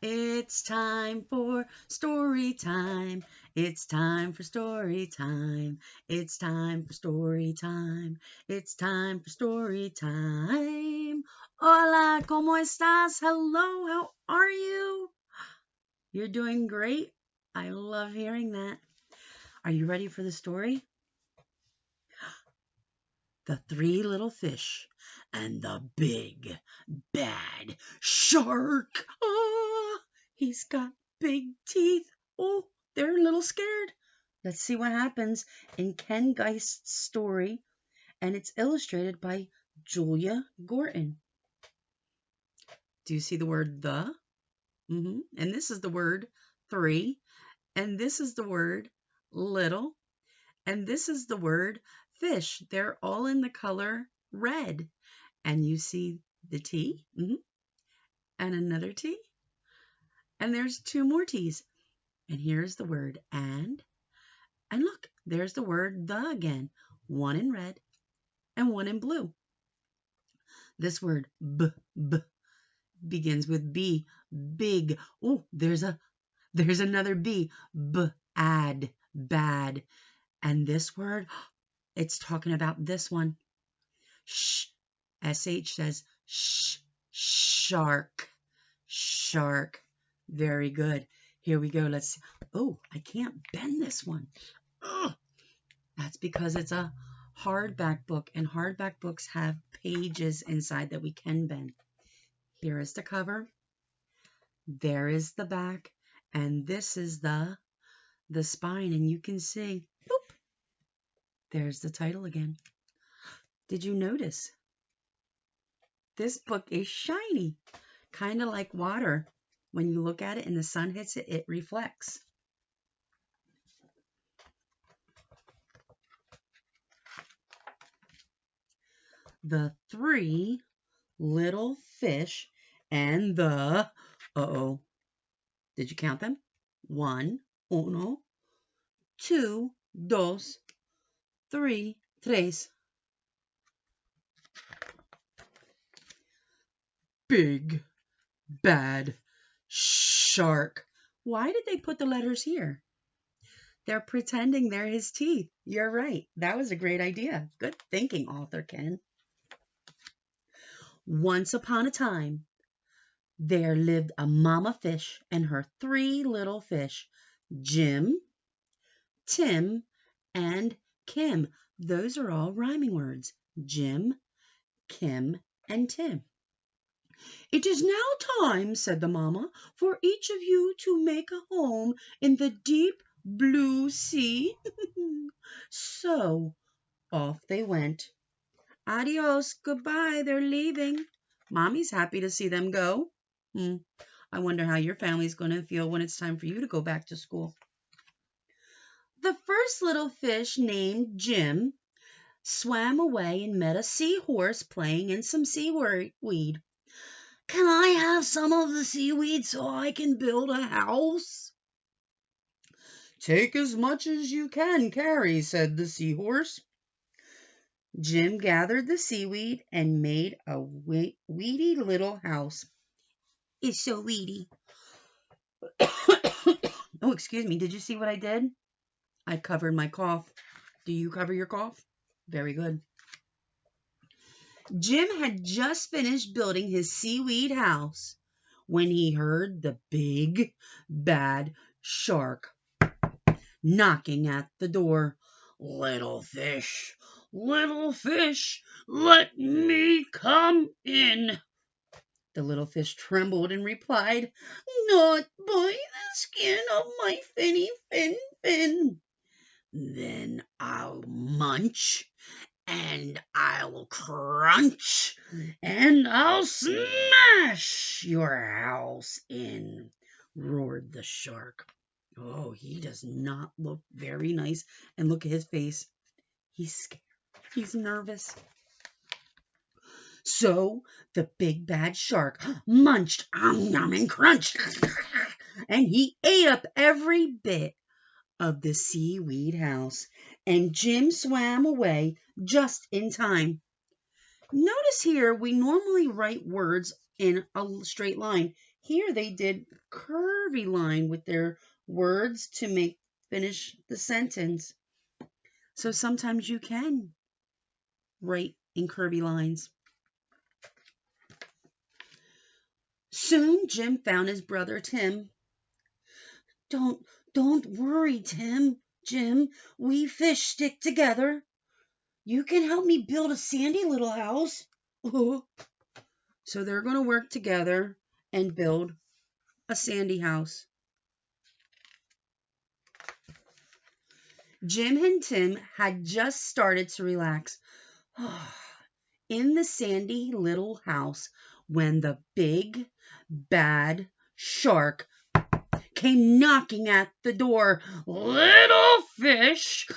It's time for story time. It's time for story time. It's time for story time. It's time for story time. Hola, ¿cómo estás? Hello, how are you? You're doing great. I love hearing that. Are you ready for the story? The Three Little Fish and the Big Bad Shark. Ah, he's got big teeth. Oh, they're a little scared. Let's see what happens in Ken Geist's story, and it's illustrated by Julia Gorton. Do you see the word the? And this is the word three, and this is the word little, and this is the word fish. They're all in the color red. And you see the T, and another T, and there's two more T's. And here's the word and look, there's the word the again, one in red and one in blue. This word b begins with B, big. Oh, there's another B, bad. And this word, it's talking about this one. Sh, SH says sh, shark. Very good. Here we go. Let's see. Oh, I can't bend this one. Ugh. That's because it's a hardback book, and hardback books have pages inside that we can bend. Here is the cover. There is the back, and this is the spine, and you can see, boop, there's the title again. Did you notice? This book is shiny, kind of like water. When you look at it and the sun hits it, it reflects. The Three Little Fish and the, did you count them? 1, uno, 2, dos, 3, tres. Big Bad Shark. Why did they put the letters here? They're pretending they're his teeth. You're right. That was a great idea. Good thinking, author Ken. Once upon a time, there lived a mama fish and her 3 little fish, Jim, Tim, and Kim. Those are all rhyming words. Jim, Kim, and Tim. It is now time, said the mama, for each of you to make a home in the deep blue sea. So off they went. Adios, goodbye, they're leaving. Mommy's happy to see them go. I wonder how your family's going to feel when it's time for you to go back to school. The first little fish, named Jim, swam away and met a seahorse playing in some seaweed. Can I have some of the seaweed so I can build a house? Take as much as you can carry, said the seahorse. Jim gathered the seaweed and made a weedy little house. It's so weedy. Oh, excuse me. Did you see what I did? I covered my cough. Do you cover your cough? Very good. Jim had just finished building his seaweed house when he heard the big bad shark knocking at the door. Little fish, let me come in. The little fish trembled and replied, Not by the skin of my finny fin. Then I'll munch, and I'll crunch, and I'll smash your house in, roared the shark. Oh, he does not look very nice. And look at his face. He's scared. He's nervous. So the big bad shark munched, and crunched, and he ate up every bit of the seaweed house, and Jim swam away just in time. Notice here we normally write words in a straight line. Here they did curvy line with their words to finish the sentence. So sometimes you can write in curvy lines. Soon Jim found his brother Tim. Don't worry, Jim, we fish stick together. You can help me build a sandy little house. So they're going to work together and build a sandy house. Jim and Tim had just started to relax in the sandy little house when the big, bad shark came knocking at the door. Little fish,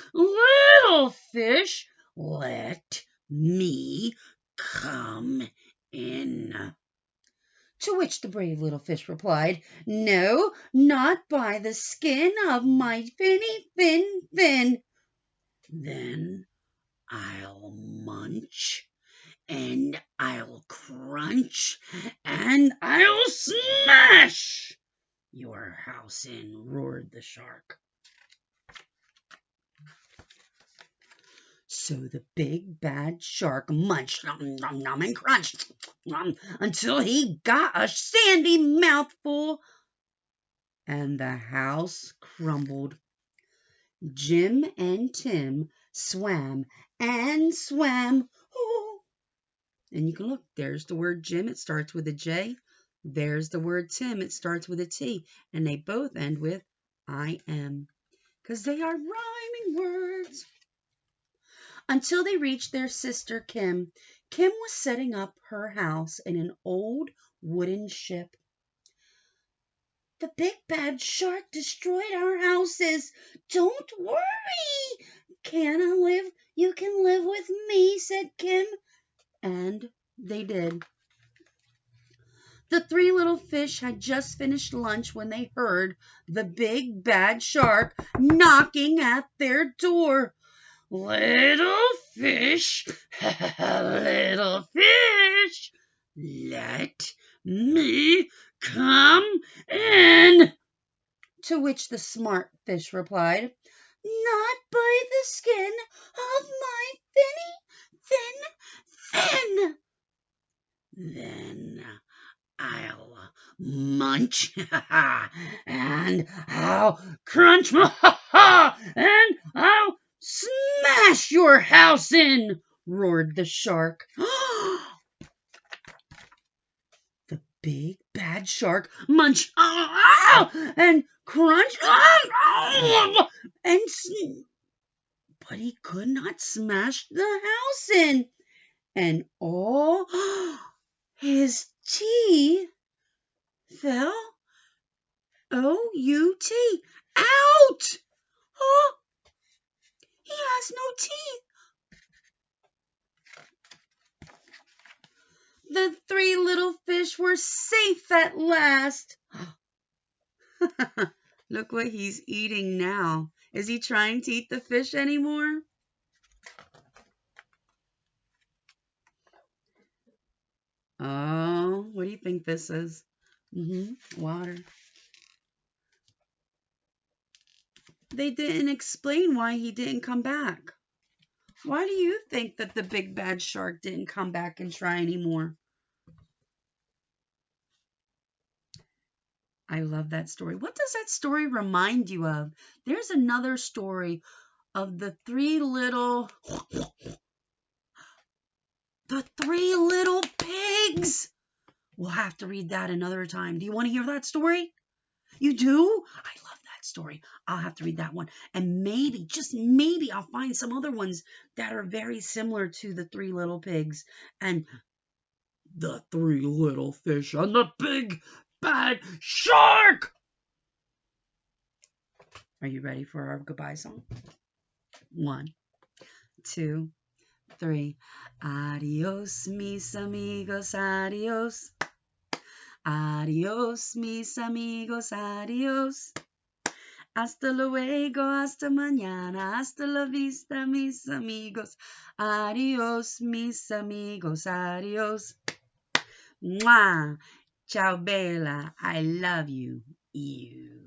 let me come in. To which the brave little fish replied, No, not by the skin of my finny fin. Then I'll munch, and I'll crunch, and I'll smash your house in, roared the shark. So the big bad shark munched and crunched until he got a sandy mouthful, and the house crumbled. Jim and Tim swam and swam. Oh. And you can look, there's the word Jim, it starts with a J. There's the word Tim, it starts with a T. And they both end with I-M, because they are rhyming words. Until they reached their sister Kim. Kim was setting up her house in an old wooden ship. The big bad shark destroyed our houses. Don't worry. You can live with me, said Kim. And they did. The three little fish had just finished lunch when they heard the big bad shark knocking at their door. Little fish, let me come in. To which the smart fish replied, Not by the skin of my fin. Then I'll munch and I'll crunch and I'll smash your house in, roared the shark. The big bad shark munched and crunched but he could not smash the house in, and all his teeth fell O-U-T out. Oh, he has no teeth. The three little fish were safe at last. Look what he's eating now. Is he trying to eat the fish anymore? Oh, what do you think this is? Water. They didn't explain why he didn't come back. Why do you think that the big bad shark didn't come back and try anymore? I love that story. What does that story remind you of? There's another story of the three little pigs. We'll have to read that another time. Do you want to hear that story? You do? I love that story. I'll have to read that one. And maybe, just maybe, I'll find some other ones that are very similar to the three little pigs and the three little fish and the big bad shark. Are you ready for our goodbye song? 1, 2, 3. Adios, mis amigos, adios. Adios, mis amigos, adios. Hasta luego, hasta mañana, hasta la vista, mis amigos. Adios, mis amigos, adios. Mwah. Ciao, Bella. I love you. You.